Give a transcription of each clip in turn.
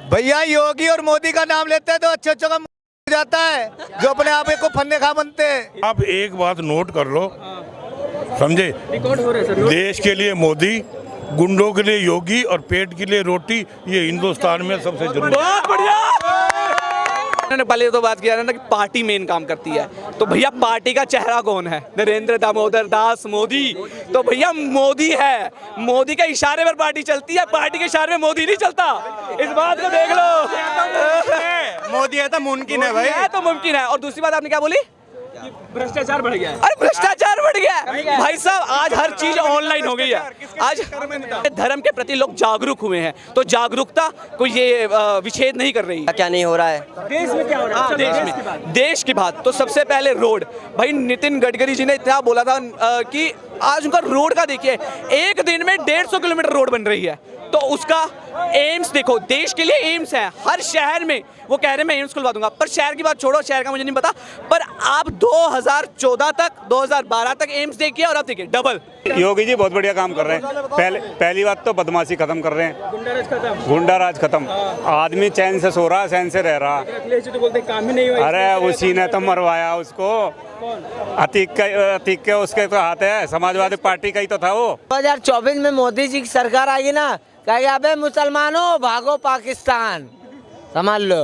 भैया योगी और मोदी का नाम लेते हैं तो अच्छे अच्छों का मुंह जाता है, जो अपने आप को फन्ने खा बनते हैं। आप एक बात नोट कर लो, समझे? देश के लिए मोदी, गुंडों के लिए योगी और पेट के लिए रोटी, ये हिंदुस्तान में सबसे जरूरी। बहुत बढ़िया। मैंने पहले तो बात किया ना कि पार्टी मेन काम करती है, तो भैया पार्टी का चेहरा कौन है? नरेंद्र दामोदर दास मोदी। तो भैया मोदी है, मोदी के इशारे पर पार्टी चलती है, पार्टी के इशारे में मोदी नहीं चलता। इस बात को देख लो। मोदी है तो मुमकिन है भाई, है तो मुमकिन है। और दूसरी बात आपने क्या बोली? भ्रष्टाचार बढ़ गया है। अरे भ्रष्टाचार बढ़ गया है भाई साहब। आज हर चीज ऑनलाइन हो गई है। आज धर्म के प्रति लोग जागरूक हुए हैं, तो जागरूकता को ये विच्छेद नहीं कर रही। क्या नहीं हो रहा है देश में, क्या हो रहा है? देश की बात तो सबसे पहले रोड। भाई नितिन गडकरी जी ने इतना बोला था कि आज उनका रोड का देखिए, एक दिन में 150 किलोमीटर रोड बन रही है। तो उसका एम्स देखो, देश के लिए एम्स है हर शहर में। वो कह रहे हैं मैं एम्स खुलवा दूंगा, पर शहर की बात छोड़ो, शहर का मुझे नहीं पता। पर आप 2014 तक 2012 तक एम्स देखिए और अब देखिए डबल। योगी जी बहुत बढ़िया काम कर रहे हैं। पहली बात तो बदमाशी खत्म कर रहे हैं, गुंडा राज खत्म। आदमी चैन से सो रहा, चैन से रह रहा। तो बोलते काम ही नहीं हुआ। अरे उसी ने तो मरवाया उसको, अतीक के उसके तो हाथ है, समाजवादी पार्टी का ही तो था वो। 2024 में मोदी जी की सरकार आएगी ना, कहेंगे अबे मुसलमानों भागो पाकिस्तान, समझ लो।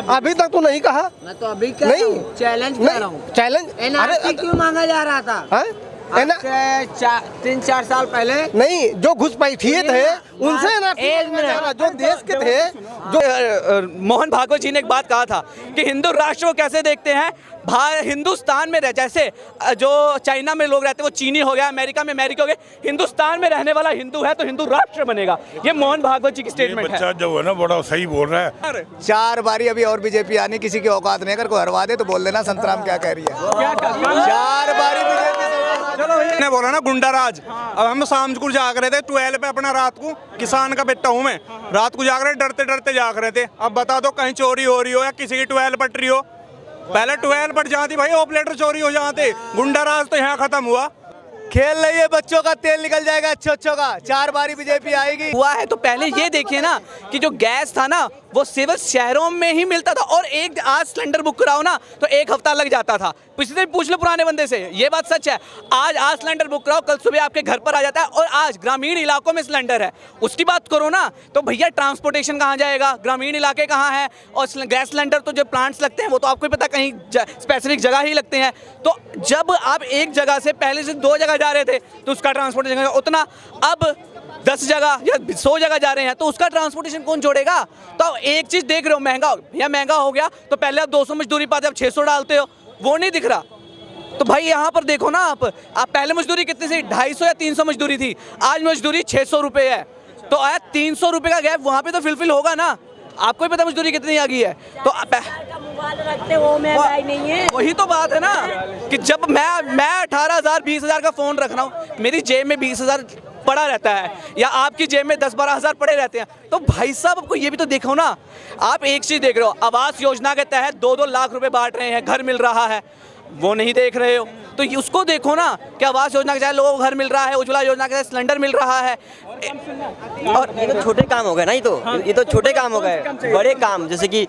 अभी तक तो नहीं कहा। मैं तो अभी नहीं चैलेंज कर रहा हूँ। चैलेंज एनआरसी क्यों मांगा जा रहा था? 3-4 साल पहले नहीं, जो घुसपैठिए थे उनसे ना, जो देश के थे। जो मोहन भागवत जी ने एक बात कहा था कि हिंदू राष्ट्र को कैसे देखते हैं। हिंदुस्तान में जैसे जो चाइना में लोग रहते हैं वो चीनी हो गया, अमेरिका में अमेरिकी हो गए, हिंदुस्तान में रहने वाला हिंदू है तो हिंदू राष्ट्र बनेगा। ये मोहन भागवत जी की स्टेटमेंट है। बच्चा जो है ना बड़ा सही बोल रहा है। 4 बारी अभी और बीजेपी आनी, किसी की औकात नहीं। अगर कोई हरवा दे तो बोल देना संतराम क्या कह रही है। 4 बारी बीजेपी। ने बोला ना गुंडा राज। अब हम शाम को जाग रहे थे 12 पे, अपना रात को, किसान का बेटा हूँ मैं, रात को जाग रहे, डरते डरते जाग रहे थे। अब बता दो कहीं चोरी हो रही हो या किसी की 12 पट रही हो। पहले 12 पट जाती भाई, ऑपरेटर चोरी हो जाते। गुंडा राज तो यहाँ खत्म हुआ। खेल रही है, बच्चों का तेल निकल जाएगा अच्छों का। 4 बारी बीजेपी आएगी। हुआ है तो पहले ये देखिए ना कि जो गैस था ना वो सिर्फ शहरों में ही मिलता था, और एक आज सिलेंडर बुक कराओ ना तो 1 हफ्ता लग जाता था। पिछले दिन पूछ लो पुराने बंदे से, ये बात सच है। आज सिलेंडर बुक कराओ, कल सुबह आपके घर पर आ जाता है। और आज ग्रामीण इलाकों में सिलेंडर है, उसकी बात करो ना तो भैया ट्रांसपोर्टेशन कहाँ जाएगा? ग्रामीण इलाके कहाँ है? और गैस सिलेंडर तो जो प्लांट्स लगते हैं वो तो आपको पता कहीं स्पेसिफिक जगह ही लगते हैं। तो जब आप एक जगह से पहले से 2 जगह जा रहे थे तो उसका ट्रांसपोर्टेशन उतना, अब 10 जगह या 100 जगह जा रहे हैं तो उसका ट्रांसपोर्टेशन कौन जोड़ेगा? तो एक चीज देख रहे हो, महंगा हो गया। तो पहले आप 200 मजदूरी पाते, अब 600 डालते हो, वो नहीं दिख रहा। तो भाई यहाँ पर देखो ना, आप पहले मजदूरी कितनी थी? 250 या 300 मजदूरी थी, आज मजदूरी 600 रुपये है। तो आया 300 रुपये का गैप वहाँ पे तो फिलफिल होगा ना। आपको ही पता मजदूरी कितनी आ गई है। तो रखते वो महंगाई नहीं है। वही तो बात है ना कि जब मैं 18,000 20,000 का फोन रख रहा हूँ, मेरी जेब में 20,000 पड़ा रहता है, या आपकी जेब में 10-12 हज़ार पड़े रहते हैं। तो भाई साहब आपको ये भी तो देखो ना। आप एक चीज देख रहे हो, आवास योजना के तहत 2-2 लाख रुपए बांट रहे हैं, घर मिल रहा है, वो नहीं देख रहे हो। तो उसको देखो ना कि आवास योजना के तहत लोगों को घर मिल रहा है, उज्ज्वला योजना के तहत सिलेंडर मिल रहा है। और ये तो छोटे काम हो गए ना, ये तो छोटे काम हो गए। बड़े काम जैसे कि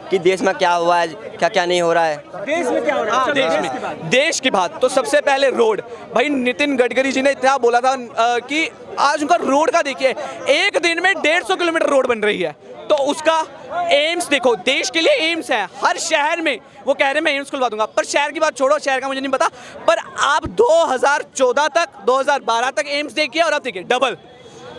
कि देश में क्या हुआ है, क्या क्या नहीं हो रहा है। देश में क्या हो रहा है? देश की बात तो सबसे पहले रोड। भाई नितिन गडकरी जी ने इतना बोला था कि आज उनका रोड का देखिए, एक दिन में 150 किलोमीटर रोड बन रही है। तो उसका एम्स देखो, देश के लिए एम्स है हर शहर में। वो कह रहे हैं मैं एम्स खुलवा दूंगा, पर शहर की बात छोड़ो, शहर का मुझे नहीं पता। पर आप 2014 तक 2012 तक एम्स देखिए और अब देखिए डबल।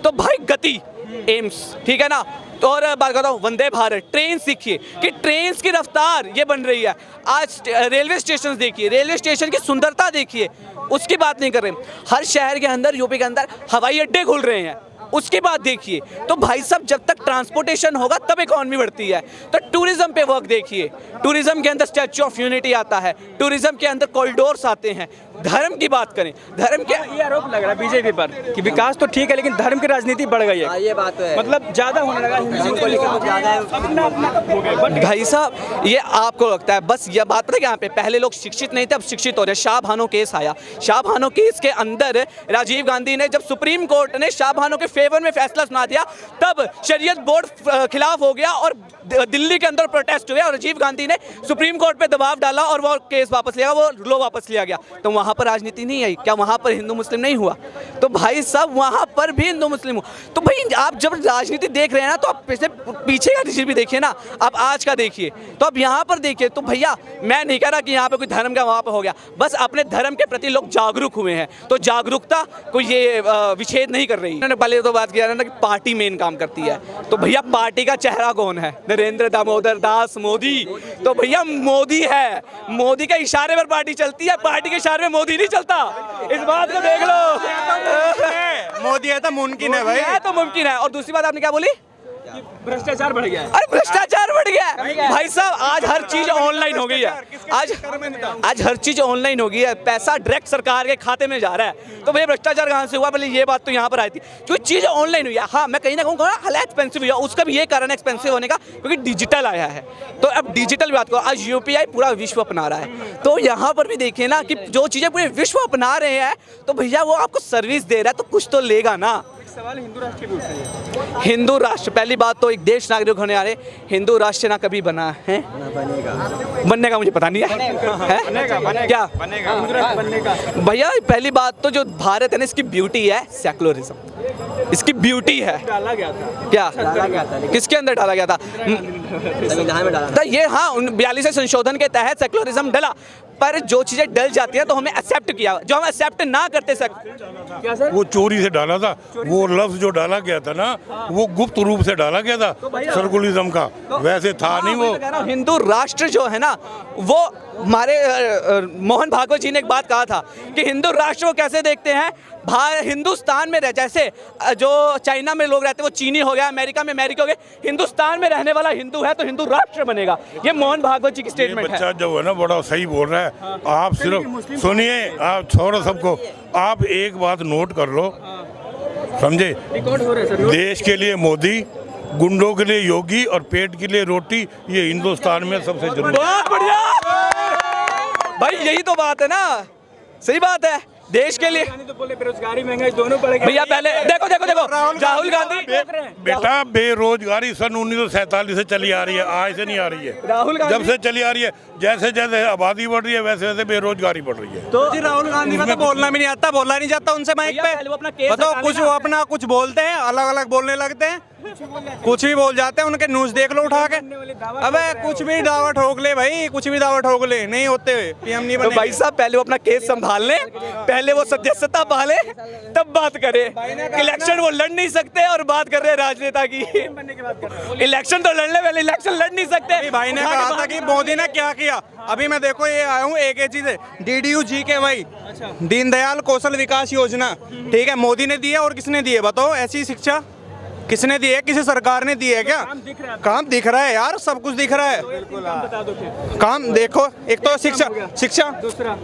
तो भाई गति एम्स, ठीक है ना। तो और बात करता हूँ वंदे भारत ट्रेन, सीखिए कि ट्रेन की रफ्तार ये बन रही है। आज रेलवे स्टेशन देखिए, रेलवे स्टेशन की सुंदरता देखिए, उसकी बात नहीं कर रहे। हर शहर के अंदर, यूपी के अंदर हवाई अड्डे खुल रहे हैं, उसकी बात देखिए। तो भाई साहब जब तक ट्रांसपोर्टेशन होगा तब इकॉनमी बढ़ती है। तो टूरिज्म पे वर्क देखिए, टूरिज्म के अंदर स्टैच्यू ऑफ यूनिटी आता है, टूरिज्म के अंदर कॉरिडोर्स आते हैं। धर्म की बात करें, धर्म के ये आरोप लग रहा है बीजेपी पर कि विकास तो ठीक है लेकिन धर्म की राजनीति बढ़ गई है। ये बात तो है, मतलब ज्यादा होने लगा हिंदू को लेकर ज्यादा। भाई साहब ये आपको लगता है बस ये बात पता है, यहाँ पे पहले लोग शिक्षित नहीं थे, अब शिक्षित हो रहे। शाहबनो केस आया, शाहबनो केस के अंदर राजीव गांधी ने, जब सुप्रीम कोर्ट ने शाहबनो के फेवर में फैसला सुना दिया, तब शरीयत बोर्ड खिलाफ हो गया और दिल्ली के अंदर प्रोटेस्ट हुए और राजीव गांधी ने सुप्रीम कोर्ट पे दबाव डाला और वो केस वापस लिया, वो लॉ वापस लिया गया। तो वहाँ पर राजनीति नहीं आई क्या? वहाँ पर हिंदू मुस्लिम नहीं हुआ? तो भाई साहब वहाँ पर भी हिंदू मुस्लिम हुआ। तो भाई आप जब राजनीति देख रहे हैं ना, तो आप पीछे का हिस्ट्री भी देखिए ना, आप आज का देखिए, तो आप यहाँ पर देखिए। तो भैया मैं नहीं कह रहा कि यहाँ पे कोई धर्म का वहाँ पर हो गया, बस अपने धर्म के प्रति लोग जागरूक हुए हैं, तो जागरूकता को ये विच्छेद नहीं कर रही। उन्होंने पहले तो बात किया ना कि पार्टी मेन काम करती है, तो भैया पार्टी का चेहरा कौन है? नरेंद्र दामोदर दास मोदी। तो भैया मोदी है, मोदी के इशारे पर पार्टी चलती है, पार्टी के इशारे में मोदी नहीं चलता, इस बात को देख लो। मोदी है तो मुमकिन है भाई, है तो मुमकिन है। और दूसरी बात आपने क्या बोली? भ्रष्टाचार बढ़ गया। अरे भ्रष्टाचार बढ़ गया है भाई साहब, आज हर चीज ऑनलाइन हो गई है, आज हर चीज ऑनलाइन हो गई है, पैसा डायरेक्ट सरकार के खाते में जा रहा है। तो भैया भ्रष्टाचार कहाँ से हुआ? पहले ये बात तो यहाँ पर आई थी, जो चीज ऑनलाइन हुई है। हाँ मैं कहीं ना कहूँगा हला एक्सपेंसिव हुआ, उसका भी ये कारण एक्सपेंसिव होने का क्योंकि डिजिटल आया है। तो अब डिजिटल बात करो, आज यूपीआई पूरा विश्व अपना रहा है, तो यहाँ पर भी देखिए ना कि जो चीजें पूरे विश्व अपना रहे हैं, तो भैया वो आपको सर्विस दे रहा है, तो कुछ तो लेगा ना। सवाल हिंदू राष्ट्र के ऊपर। हिंदू राष्ट्र, पहली बात तो एक देश नागरिक होने वाले, हिंदू राष्ट्र ना कभी बना है, बनने का मुझे पता नहीं है, क्या बनेगा भैया? पहली बात तो जो भारत है ना, इसकी ब्यूटी है सेकुलरिज्म, इसकी ब्यूटी है। डाला गया था क्या डाला गया था? किसके अंदर डाला गया था? संविधान में डाला तो ये हाँ 42वें संशोधन के तहत सेकुलरिज्म डला, पर जो चीजें डल जाती है तो हमें एक्सेप्ट किया, जो हम एक्सेप्ट ना करते वो चोरी से डाला था, वो लफ्ज जो डाला गया था ना, वो गुप्त रूप से डाला गया था सेकुलरिज्म का, वैसे था नहीं वो। हिंदू राष्ट्र जो है ना, वो हमारे मोहन भागवत जी ने एक बात कहा था कि हिंदू राष्ट्र को कैसे देखते हैं, हिंदुस्तान में रह, जैसे जो चाइना में लोग रहते हैं वो चीनी हो गया, अमेरिका में अमेरिका हो गए, हिंदुस्तान में रहने वाला हिंदू है तो हिंदू राष्ट्र बनेगा। ये मोहन भागवत जी की स्टेटमेंट है। बच्चा जो है ना बड़ा सही बोल रहा है। आप सिर्फ सुनिए, आप छोड़ो सबको, आप एक बात नोट कर लो, समझे? देश के लिए मोदी, गुंडों के लिए योगी और पेट के लिए रोटी, ये हिंदुस्तान में सबसे जरूरी। बहुत बढ़िया भाई, यही तो बात है ना, सही बात है। देश के लिए तो बोले बेरोजगारी महंगाई दोनों बढ़ेगी भैया। पहले देखो देखो देखो राहुल गांधी बेटा बेरोजगारी सन 1947 से चली आ रही है, आज से नहीं आ रही है, राहुल गांधी जब से चली आ रही है। जैसे जैसे आबादी बढ़ रही है वैसे वैसे बेरोजगारी बढ़ रही है। तो जी राहुल गांधी को तो बोलना भी नहीं आता, बोलना नहीं जाता उनसे माइक पे, बताओ कुछ वो अपना कुछ बोलते हैं, अलग अलग बोलने लगते हैं, कुछ भी बोल जाते हैं। उनके न्यूज देख लो उठा के, अबे कुछ भी दावा ठोक ले भाई, कुछ भी दावा ठोक ले, नहीं होते पीएम नहीं बने। तो भाई साहब पहले वो अपना केस संभाल ले, पहले वो सदस्यता पाले, तब बात करे। इलेक्शन वो लड़ नहीं सकते और बात कर रहे हैं राजनेता की। इलेक्शन तो लड़ने वाले, इलेक्शन लड़ नहीं सकते। भाई ने कहा था कि मोदी ने क्या किया, अभी मैं देखो ये आया हूँ एक चीज है, DDU-GKY, दीनदयाल कौशल विकास योजना, ठीक है, मोदी ने दी है और किसने दी है बताओ? ऐसी शिक्षा किसने दी है? किसी सरकार ने दी है क्या? काम दिख रहा है यार, सब कुछ दिख रहा है, काम देखो। एक तो शिक्षा,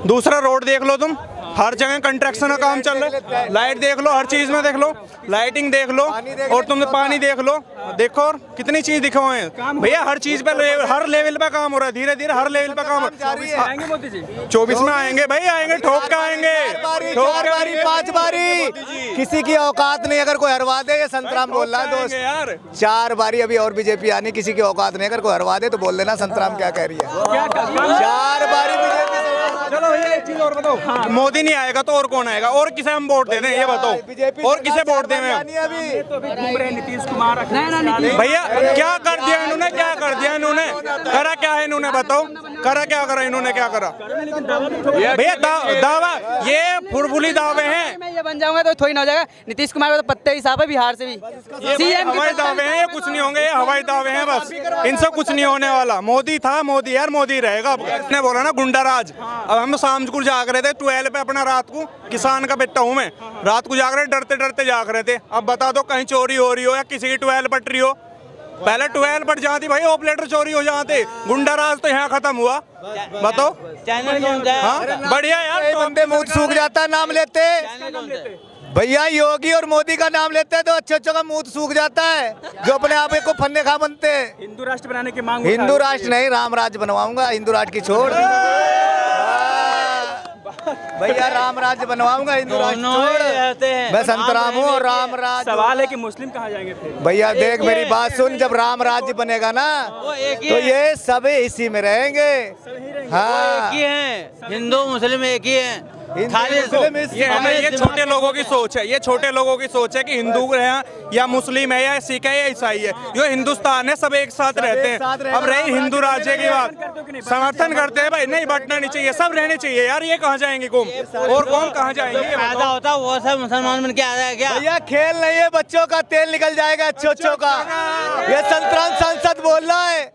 दूसरा रोड देख लो तुम, हर जगह कंस्ट्रक्शन का काम चल रहा है, लाइट देख लो, हर चीज में देख लो, लाइटिंग देख लो, और तुम पानी देख लो, देखो और कितनी चीज दिखे हुए हैं भैया। हर चीज पे हर लेवल पे काम हो रहा है, धीरे धीरे हर लेवल पे काम हो रहा है। 24 में आएंगे भाई, आएंगे ठोक के आएंगे, 4 बारी 5 बारी, किसी की औकात नहीं अगर कोई हरवा दे। ये संतराम बोल रहा है दोस्त यार, 4 बारी अभी और बीजेपी आनी, किसी की औकात नहीं, अगर कोई हरवा दे तो बोल देना संतराम क्या कह रही है। 4 बारी बीजेपी। चलो ये एक चीज और बताओ, मोदी नहीं आएगा तो और कौन आएगा? और किसे हम वोट दे दें ये बताओ? और किसे वोट दें? नीतीश कुमार भैया क्या कर दिया इन्होंने, क्या कर दिया इन्होंने, करा क्या है इन्होंने बताओ? करा क्या करा इन्होंने, क्या करा भैया? दावा ये फुरफुली दावे हैं। मैं ये बन जाऊंगा तो थोड़ी ना हो जाएगा। नीतीश कुमार का तो पत्ते ही साफ है बिहार से भी। ये हवाई दावे हैं, ये कुछ नहीं होंगे, ये हवाई दावे हैं बस, इनसे कुछ नहीं होने वाला। मोदी था, मोदी यार मोदी रहेगा। आपने बोला ना गुंडा राज, अब हम शाम को जाग रहे थे 12 पे अपना, रात को, किसान का बेटा हूँ मैं, रात को जाग रहे, डरते डरते जाग रहे थे। अब बता दो कहीं चोरी हो रही हो या किसी की 12 पट रही हो, पहले 12 पट जाती भाई, ऑपरेटर चोरी हो जाते, गुंडा राज तो यहाँ खत्म हुआ। बताओ हाँ बढ़िया यार, बंदे मुंह सूख जाता है नाम लेते भैया। योगी और मोदी का नाम लेते हैं तो अच्छे का मुंह सूख जाता है, जो अपने आप को फन्ने खा बनते हैं। हिंदू राष्ट्र बनाने की मांग, हिंदू राष्ट्र नहीं, राम राज्य बनवाऊंगा, हिंदू राष्ट्र की छोड़। भैया राम राज्य बनवाऊंगा, हिंदू राज्य छोड़। मैं संतराम हूँ और राम राज्य। सवाल है कि मुस्लिम कहाँ जाएंगे फिर? भैया देख मेरी बात सुन, जब राम राज्य बनेगा ना तो ये सभी इसी में रहेंगे। हाँ, हिंदू मुस्लिम एक ही है। ये छोटे लोगों की सोच है, ये छोटे लोगों की सोच है कि हिंदू है या मुस्लिम है या सिख है या ईसाई है, ये हिंदुस्तान है, सब एक साथ रहते हैं। अब रही हिंदू राज्य की बात, समर्थन करते हैं भाई, नहीं बंटना नहीं चाहिए, सब रहने चाहिए यार। ये कहाँ जाएंगे कौम, और कौन कहाँ जाएंगे? पैदा होता वो सब मुसलमान बन के आ जाएगा क्या? भैया खेल नहीं है, बच्चों का तेल निकल जाएगा अच्छों का। ये संतराम सांसद बोल रहा है,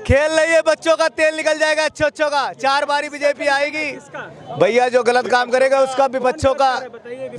खेल नहीं है, बच्चों का तेल निकल जाएगा अच्छों का। 4 बारी बीजेपी आएगी भैया, जो गलत काम करेगा उसका भी बच्चों का।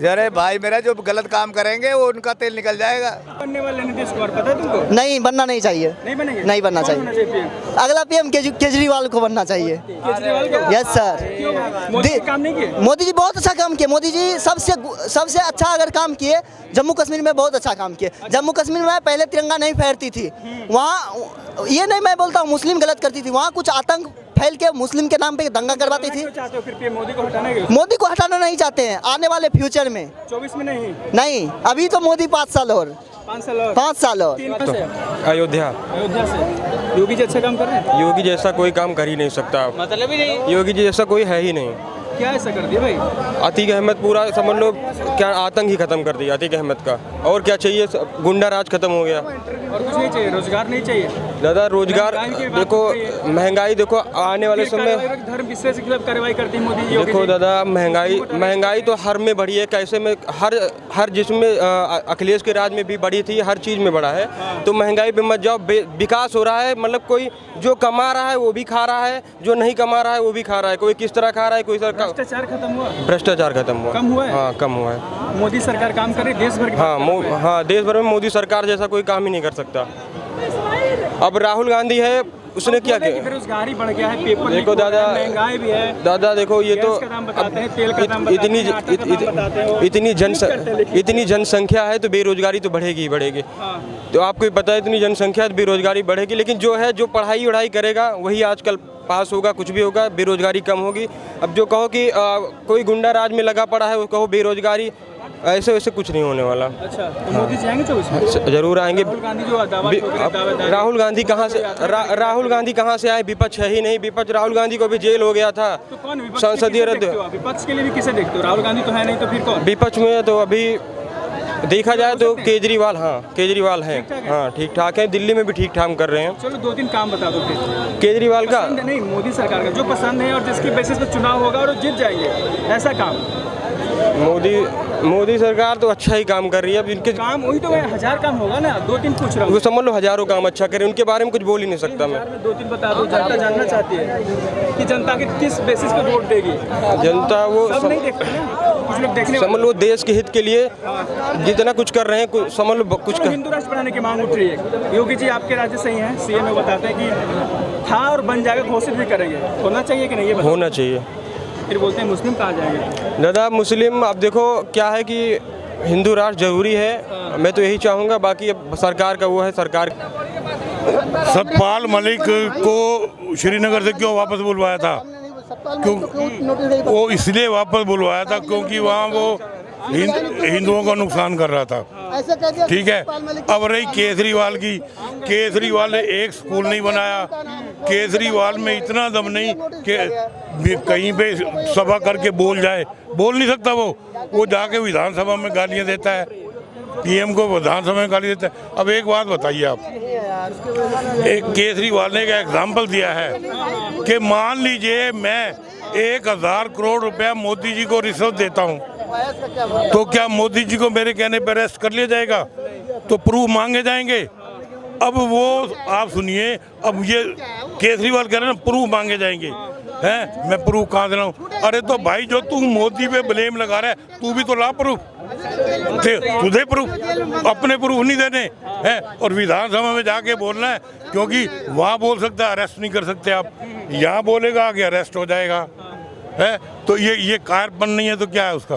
अरे भाई मेरा, जो गलत काम करेंगे वो उनका तेल निकल जाएगा। बनने वाले नीतीश कुमार पता है तुमको? नहीं बनना नहीं चाहिए, नहीं बनेंगे? नहीं बनना कौन होना चाहिए। अगला पीएम केजरीवाल को बनना चाहिए। केजरीवाल को? Yes sir. मोदी ने काम नहीं किया? मोदी जी बहुत अच्छा काम किए। मोदी जी सबसे अच्छा अगर काम किए, जम्मू कश्मीर में बहुत अच्छा काम किए। जम्मू कश्मीर में पहले तिरंगा नहीं फहरती थी, वहाँ ये नहीं मैं बोलता हूँ मुस्लिम गलत करती थी, वहाँ कुछ आतंक फैल के मुस्लिम के नाम पे दंगा करवाती थी। चाहते हो फिर मोदी को हटाने के? मोदी को हटाना नहीं चाहते हैं, आने वाले फ्यूचर में। 24 में नहीं? नहीं, अभी तो मोदी 5 साल और 5 साल और 5 साल और। अयोध्या। अयोध्या से योगी जी अच्छा काम कर रहे हैं? योगी जैसा कोई काम कर ही नहीं सकता, मतलब ही नहीं। योगी जी जैसा कोई है ही नहीं। क्या ऐसा कर दिया भाई? अतीक अहमद पूरा समझ लो, क्या आतंक ही खत्म कर दिया अतीक अहमद का। और क्या चाहिए, गुंडा राज खत्म हो गया। और कुछ नहीं चाहिए, रोजगार नहीं चाहिए? दादा रोजगार देखो, महंगाई देखो आने वाले समय। धर्म विशेष के खिलाफ कार्रवाई करती है मोदी योगी देखो जी। दादा, महंगाई तो हर में बढ़ी है, कैसे में हर जिसमें अखिलेश के राज में भी बढ़ी थी, हर चीज़ में बढ़ा है। तो महंगाई पे मत जाओ, विकास हो रहा है, मतलब कोई जो कमा रहा है वो भी खा रहा है, जो नहीं कमा रहा है वो भी खा रहा है। कोई किस तरह खा रहा है, कोई भ्रष्टाचार खत्म हुआ? भ्रष्टाचार खत्म हुआ, कम हुआ है? हाँ कम हुआ है। मोदी सरकार काम कर रही है देश भर की? हाँ देश भर में मोदी सरकार जैसा कोई काम ही नहीं कर सकता। अब राहुल गांधी है, उसने क्या किया? बेरोजगारी बढ़ गया है, पेपर देखो दादा, महंगाई भी है दादा देखो, ये तो इतनी जनसंख्या है तो बेरोजगारी तो बढ़ेगी ही बढ़ेगी। तो आपको भी पता है, इतनी जनसंख्या है तो बेरोजगारी बढ़ेगी। लेकिन जो है, जो पढ़ाई वढ़ाई करेगा वही आजकल पास होगा, कुछ भी होगा, बेरोजगारी कम होगी। अब जो कहो कि कोई गुंडा राज में लगा पड़ा है, वो कहो बेरोजगारी, ऐसे वैसे कुछ नहीं होने वाला। अच्छा, तो मोदी जी आएंगे 24 में? जरूर आएंगे। राहुल गांधी राहुल गांधी कहाँ से आए? विपक्ष है ही नहीं। विपक्ष, राहुल गांधी को भी जेल हो गया था, तो कौन संसदीय रद्द। विपक्ष के लिए भी किसे देखते हो? राहुल गांधी तो है नहीं, तो फिर कौन? विपक्ष में तो अभी देखा जाए तो केजरीवाल, हाँ केजरीवाल हैं, हाँ ठीक ठाक है। दिल्ली में भी ठीक ठाक कर रहे हैं। चलो 2-3 काम बता दो फिर। केजरीवाल का नहीं, मोदी सरकार का जो पसंद है और जिसकी बेसिस पे चुनाव होगा और जीत जाएंगे, ऐसा काम। मोदी सरकार तो अच्छा ही काम कर रही है। अब इनके काम वही तो है, 1000 काम होगा ना, 2-3 पूछ रहा हूँ। वो समझ लो हजारों काम अच्छा करे, उनके बारे में कुछ बोल ही नहीं सकता मैं। 2-3 बता दो, जनता जानना चाहती है कि जनता के किस बेसिस पे वोट देगी। जनता वो सब नहीं देखते ना, कुछ लोग देखने समझ लो देश के हित के लिए जितना कुछ कर रहे हैं, समझ लो कुछ कर। हिंदू राष्ट्र बनाने की मांग उठ रही है। योगी जी आपके राज्य से ही हैं, सीएम में बताते हैं कि था और बन जाएगा, घोषित भी करेंगे। होना चाहिए कि नहीं? ये होना चाहिए। फिर बोलते हैं मुस्लिम कहाँ जाएंगे? दादा मुस्लिम, अब देखो क्या है कि हिंदू राष्ट्र जरूरी है, मैं तो यही चाहूँगा। बाकी अब सरकार का वो है, सरकार। सतपाल मलिक को श्रीनगर से क्यों वापस बुलवाया था? क्यों वो इसलिए वापस बुलवाया था क्योंकि वहाँ वो हिंदुओं का नुकसान कर रहा था, ठीक है। अब रही केजरीवाल की, केजरीवाल ने एक स्कूल नहीं बनाया। केजरीवाल में इतना दम नहीं कि कहीं पे सभा करके बोल जाए, बोल नहीं सकता वो जाके विधानसभा में गालियाँ देता है, पीएम को विधानसभा में गाली देता है। अब एक बात बताइए आप, एक केजरीवाल ने एक एग्जाम्पल दिया है कि मान लीजिए मैं 1000 करोड़ रुपया मोदी जी को रिश्वत देता हूँ, तो क्या मोदी जी को मेरे कहने पर अरेस्ट कर लिया जाएगा? तो प्रूफ मांगे जाएंगे। अब वो आप सुनिए, अब ये केजरीवाल कह रहे हैं प्रूफ मांगे जाएंगे, हैं? मैं प्रूफ कहाँ से लाऊं? अरे तो भाई जो तू मोदी पे ब्लेम लगा रहा है, तू भी तो ला प्रूफ, तुझे प्रूफ, अपने प्रूफ नहीं देने हैं। और विधानसभा में जाके बोलना है, क्योंकि वहाँ बोल सकता है अरेस्ट नहीं कर सकते आप, यहाँ बोलेगा कि अरेस्ट हो जाएगा, है? तो ये कारपन नहीं है तो क्या है उसका?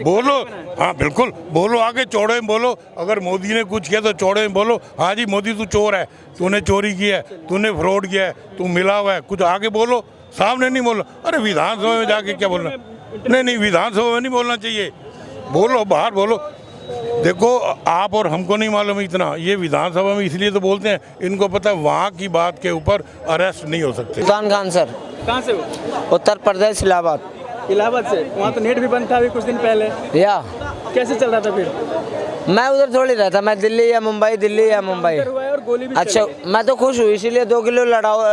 बोलो, हाँ बिल्कुल बोलो, आगे चौड़े में बोलो। अगर मोदी ने कुछ किया तो चौड़े में बोलो, हाँ जी मोदी तू चोर है, तूने चोरी की है, तूने फ्रॉड किया है, तू मिला हुआ है, कुछ आगे बोलो, सामने नहीं बोलो। अरे विधानसभा में जाके क्या बोलना? नहीं, विधानसभा में नहीं बोलना चाहिए। बोलो, बाहर बोलो। देखो, आप और हमको नहीं मालूम इतना, ये विधानसभा में इसलिए तो बोलते हैं, इनको पता है वहाँ की बात के ऊपर अरेस्ट नहीं हो सकते। सुल्तान खान सर, कहाँ से हो? उत्तर प्रदेश इलाहाबाद। इलाहाबाद से। वहाँ तो नेट भी बंद था अभी कुछ दिन पहले, या कैसे चल रहा था फिर? मैं उधर थोड़ी रहता, मैं दिल्ली या मुंबई, दिल्ली या मुंबई। हुआ है और गोली भी अच्छा, मैं तो खुश हूँ, इसीलिए 2 किलो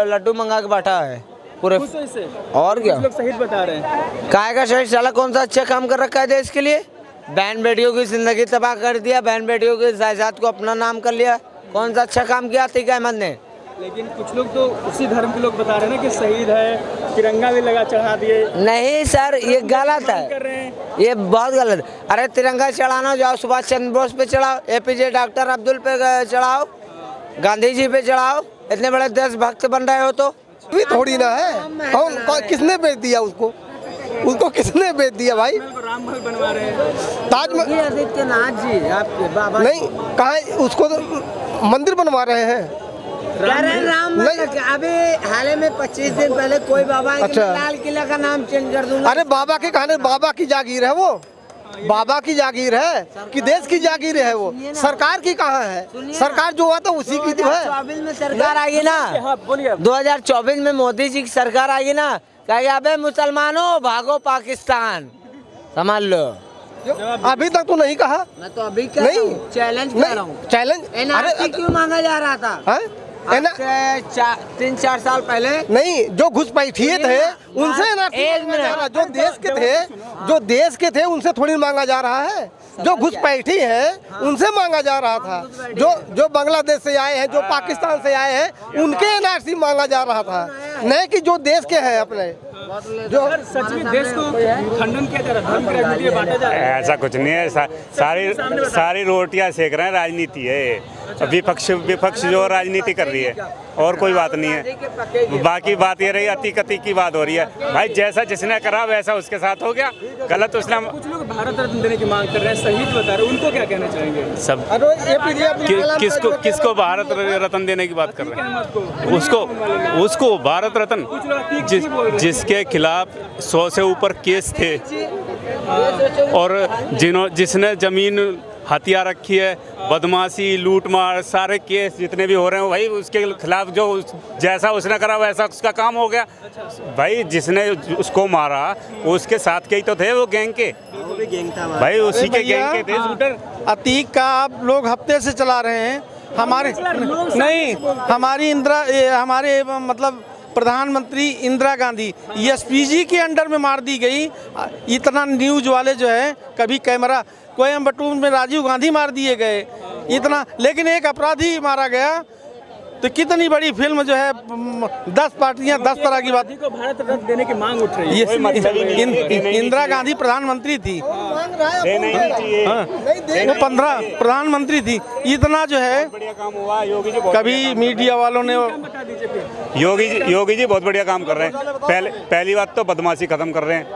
लड्डू मंगा के बैठा है पूरे। खुश हो इससे? और क्या, कुछ लोग शहीद बता रहे हैं। काहे का शहीद? साला कौन सा अच्छा काम कर रखा है देश के लिए? बहन बेटियों की जिंदगी तबाह कर दिया, बहन बेटियों की जायदाद को अपना नाम कर लिया। कौन सा अच्छा काम किया अतीक अहमद ने? लेकिन कुछ लोग तो उसी धर्म के लोग बता रहे हैं ना कि शहीद है, तिरंगा भी लगा चढ़ा दिए। नहीं सर, ये गलत कर रहे है, हैं। ये बहुत गलत है। अरे तिरंगा चढ़ाना, जाओ सुभाष चंद्र बोस पे चढ़ाओ, APJ डॉक्टर अब्दुल पे चढ़ाओ, गांधी जी पे चढ़ाओ। इतने बड़े देशभक्त बन रहे हो तो भी थोड़ी ना है। किसने बेच दिया उसको? उसको किसने बेच दिया भाई? राम महल बनवा रहे हैं। ताजमहल आदित्यनाथ जी आपके बाबा नहीं, कहाँ उसको तो मंदिर बनवा रहे हैं। राम अभी हाल में 25 दिन पहले कोई बाबा अच्छा। लाल किला का नाम चेंज कर दूंगा। अरे बाबा के कहने, बाबा की जागीर है वो, बाबा की जागीर है कि देश की जागीर है वो? सरकार की कहाँ है? सरकार जो हुआ तो उसी की तो है। 2024 में सरकार आएगी ना, हाँ, बोलिए। 2024 में मोदी जी की सरकार आएगी ना, कहेगा अबे मुसलमानों भागो पाकिस्तान, समझ लो। अभी तक तो नहीं कहा। मैं तो अभी कह रहा हूँ, चैलेंज कर रहा हूँ। चैलेंज? NRC क्यों मांगा जा रहा था? हाँ? 3-4 साल पहले नहीं, जो घुसपैठिए थे उनसे जो देश के थे, जो देश के थे उनसे थोड़ी मांगा जा रहा है। जो घुसपैठी हैं उनसे मांगा जा रहा था। जो बांग्लादेश से आए हैं, जो पाकिस्तान से आए हैं, उनके NRC मांगा जा रहा था, नहीं कि जो देश के हैं अपने। जो सच में देश को खंडन किया जा रहा है, धर्म की राजनीति में बांटा जा रहा है। ऐसा कुछ नहीं है, सारी रोटियां सेक रहे हैं, राजनीति है। विपक्ष जो राजनीति कर रही है, और कोई बात नहीं है। बाकी बात ये रही, अतीक की बात हो रही है। भाई जैसा जिसने करा वैसा उसके साथ हो गया, गलत उसने। कुछ लोग भारत रत्न देने की मांग कर रहे हैं, शहीद बता रहे हैं, उनको क्या कहना चाहेंगे? सब किसको भारत रत्न देने की बात कर रहे हैं? उसको भारत रत्न, जिसके खिलाफ 100 से ऊपर केस थे, और जिसने जमीन हथिया रखी है, बदमाशी, लूटमार, सारे केस जितने भी हो रहे हैं भाई, उसके खिलाफ जो जैसा उसने करा वैसा उसका काम हो गया। भाई जिसने उसको मारा उसके साथ के ही तो थे, वो गैंग के, भाई उसी के गैंग के थे शूटर। अतीक का आप लोग हफ्ते से चला रहे हैं। हमारे नहीं, हमारे मतलब प्रधानमंत्री इंदिरा गांधी SPG के अंडर में मार दी गई। इतना न्यूज वाले जो है, कभी कैमरा कोयम्बटूर में राजीव गांधी मार दिए गए, इतना, लेकिन एक अपराधी मारा गया। तो कितनी बड़ी फिल्म जो है, 10 पार्टियां 10 तरह की बात। को भारत रत्न देने की मांग उठ रही है। इंदिरा गांधी प्रधानमंत्री थी, वो 15 प्रधानमंत्री थी। इतना जो है बढ़िया काम हुआ, योगी जी कभी मीडिया वालों ने, योगी जी बहुत बढ़िया काम कर रहे हैं। पहली बात तो बदमाशी खत्म कर रहे हैं,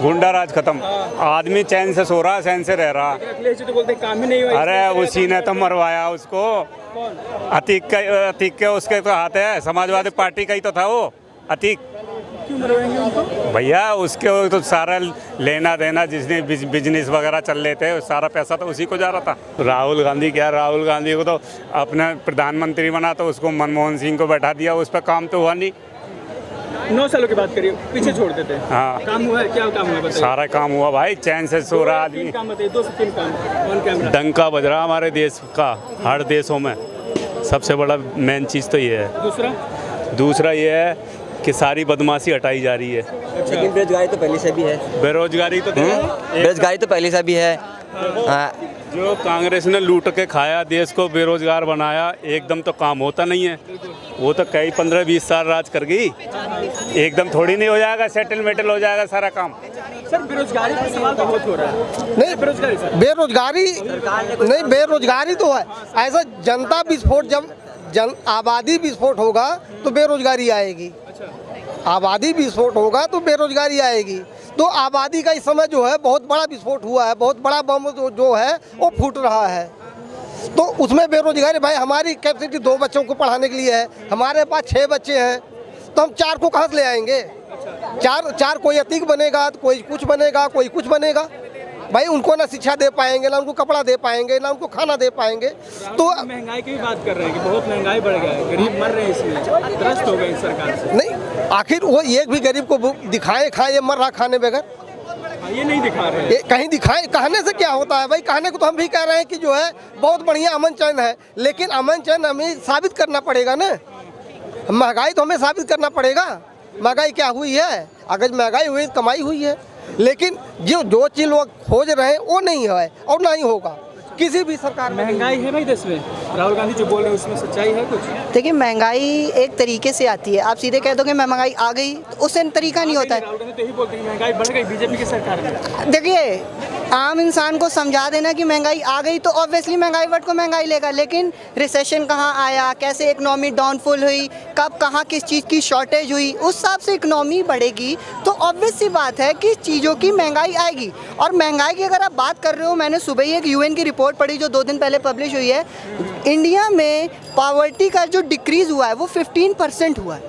गुंडा राज खत्म। आदमी चैन से सो रहा, चैन से रह रहा। तो बोलते काम ही नहीं हुआ। अरे उसी ने तो मरवाया उसको, अतीक के उसके तो हाथ है, समाजवादी पार्टी का ही तो था वो अतीक। भैया उसके तो सारा लेना देना, जिसने बिजनेस वगैरह चल रहे थे, सारा पैसा तो उसी को जा रहा था। राहुल गांधी राहुल गांधी को तो अपना प्रधानमंत्री बना तो उसको मनमोहन सिंह को बैठा दिया, उस पर काम तो हुआ नहीं। 9 सालों की बात करिए, पीछे छोड़ देते हैं। हाँ, काम हुआ है, क्या काम हुआ बताइए? सारा काम हुआ भाई, चैन से सो रहा आदमी। काम बताइए, 2 से 3 काम ऑन कैमरा। डंका बज रहा हमारे देश का, हर देशों में। सबसे बड़ा मेन चीज़ तो ये है। दूसरा ये है कि सारी बदमाशी हटाई जा रही है। लेकिन बेरोजगारी तो पहले से भी है। बेरोजगारी तो बेरोजगारी तो पहले से भी है। जो कांग्रेस ने लूट के खाया, देश को बेरोजगार बनाया, एकदम तो काम होता नहीं है। वो तो कई 15-20 साल राज कर गई, एकदम थोड़ी नहीं हो जाएगा, सेटल मेटल हो जाएगा सारा काम। सर बेरोजगारी का सवाल बहुत हो रहा है। नहीं, बेरोजगारी सर, बेरोजगारी तो है। ऐसा जनता विस्फोट, जब आबादी विस्फोट होगा तो बेरोजगारी आएगी। आबादी विस्फोट होगा तो बेरोजगारी आएगी। तो आबादी का इस समय जो है बहुत बड़ा विस्फोट हुआ है, बहुत बड़ा बम जो है वो फूट रहा है। तो उसमें बेरोजगारी, भाई हमारी कैपेसिटी 2 बच्चों को पढ़ाने के लिए है, हमारे पास 6 बच्चे हैं, तो हम 4 को कहाँ से ले आएंगे? चार कोई अतीक बनेगा, तो कोई कुछ बनेगा, कोई कुछ बनेगा। भाई उनको ना शिक्षा दे पाएंगे, ना उनको कपड़ा दे पाएंगे, ना उनको खाना दे पाएंगे। तो महंगाई की भी बात कर रहे हैं कि बहुत महंगाई बढ़ गया है, गरीब मर रहे हैं, इसलिए त्रस्त हो गए इस सरकार से। नहीं, आखिर वो एक भी गरीब को दिखाए खाए, ये मर रहा खाने बगैर। ये नहीं दिखा रहे हैं। ये कहीं दिखाए, कहने से क्या होता है भाई? कहने को तो हम भी कह रहे हैं कि जो है बहुत बढ़िया अमन चैन है, लेकिन अमन चैन हमें साबित करना पड़ेगा ना। महंगाई तो हमें साबित करना पड़ेगा, महंगाई क्या हुई है। अगर महंगाई हुई तो कमाई हुई है, लेकिन जो चीज़ लोग खोज रहे हैं वो नहीं है और ना ही होगा किसी भी सरकार में। महंगाई है भाई देश में, राहुल गांधी जो बोल रहे हैं उसमें सच्चाई है कुछ? देखिए, महंगाई एक तरीके से आती है। आप सीधे कह दो कि महंगाई आ गई, तो उससे तरीका नहीं होता है। राहुल गांधी तो यही बोलते हैं कि महंगाई बढ़ गई बीजेपी की सरकार में। देखिए, आम इंसान को समझा देना कि महंगाई आ गई तो ऑब्वियसली महंगाई वर्ड को महंगाई लेगा, लेकिन रिसेशन कहाँ आया, कैसे इकोनॉमी डाउनफॉल हुई, कब कहाँ किस चीज़ की शॉर्टेज हुई, उस हिसाब से इकोनॉमी बढ़ेगी। तो ऑब्वियस सी बात है कि चीज़ों की महंगाई आएगी। और महंगाई की अगर आप बात कर रहे हो, मैंने सुबह ही एक यूएन की रिपोर्ट पढ़ी जो 2 दिन पहले पब्लिश हुई है। इंडिया में पावर्टी का जो डिक्रीज़ हुआ है वो 15% हुआ है।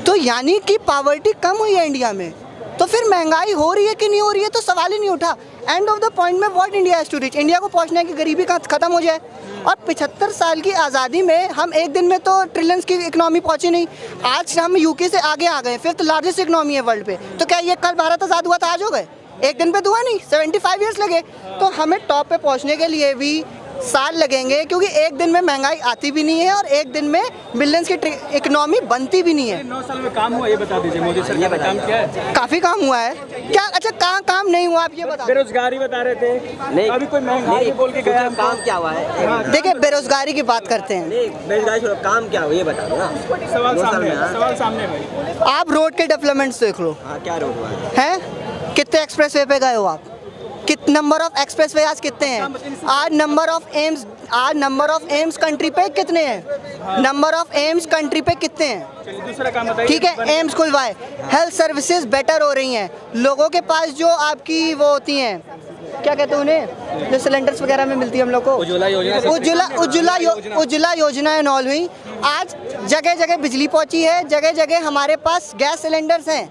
तो यानी कि पावर्टी कम हुई है इंडिया में। तो फिर महंगाई हो रही है कि नहीं हो रही है तो सवाल ही नहीं उठा। एंड ऑफ द पॉइंट में what India has to reach, India को पहुंचना है कि गरीबी का खत्म हो जाए। और 75 साल की आज़ादी में हम एक दिन में तो ट्रिलियंस की इकोनॉमी पहुंची नहीं। आज हम यूके से आगे आ गए, 5th लार्जेस्ट इकोनॉमी है वर्ल्ड पे। तो क्या ये कल भारत आज़ाद हुआ था आज हो गए? एक दिन पे तो हुआ नहीं, 75 ईयर्स लगे। तो हमें टॉप पे पहुंचने के लिए भी साल लगेंगे, क्योंकि एक दिन में महंगाई आती भी नहीं है और एक दिन में बिलियंस की इकोनॉमी बनती भी नहीं है। 9 साल में काम हुआ ये बता दीजिए, मोदी सरकार ने काम किया है? काफ़ी काम हुआ है क्या? अच्छा, कहाँ काम नहीं हुआ आप ये बता। बेरोजगारी बता रहे थे, अभी कोई महंगाई बोल के गया, काम क्या हुआ है? देखिए, बेरोजगारी की बात करते हैं। बेरोजगारी काम क्या हुआ ये बता दो ना। सवाल सामने भाई। आप रोड के डेवलपमेंट्स देख लो। क्या रोड हुआ है? कितने एक्सप्रेसवे पे गए हो आप? कितने नंबर ऑफ एक्सप्रेसवे आज कितने हैं? आज नंबर ऑफ एम्स कंट्री पे कितने हैं? नंबर ऑफ एम्स कंट्री पे कितने हैं? दूसरा काम बताइए। ठीक है, एम्स खुलवाए, हेल्थ सर्विसेज बेटर हो रही हैं, लोगों के पास जो आपकी वो होती हैं, क्या कहते हैं उन्हें, जो सिलेंडर्स वगैरह में मिलती है हम लोग को, उज्ज्वला योजना एंड ऑल हुई। आज जगह जगह बिजली पहुंची है, जगह जगह हमारे पास गैस सिलेंडर्स हैं।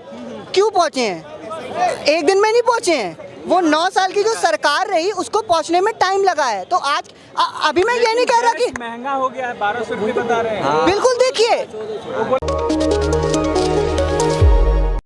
क्यों पहुंचे हैं? एक दिन में नहीं पहुंचे हैं। वो 9 साल की जो सरकार रही उसको पहुंचने में टाइम लगा है। तो आज अभी मैं ये नहीं कह रहा कि महंगा हो गया है, 1200 रुपये बता रहे हैं। बिल्कुल, देखिए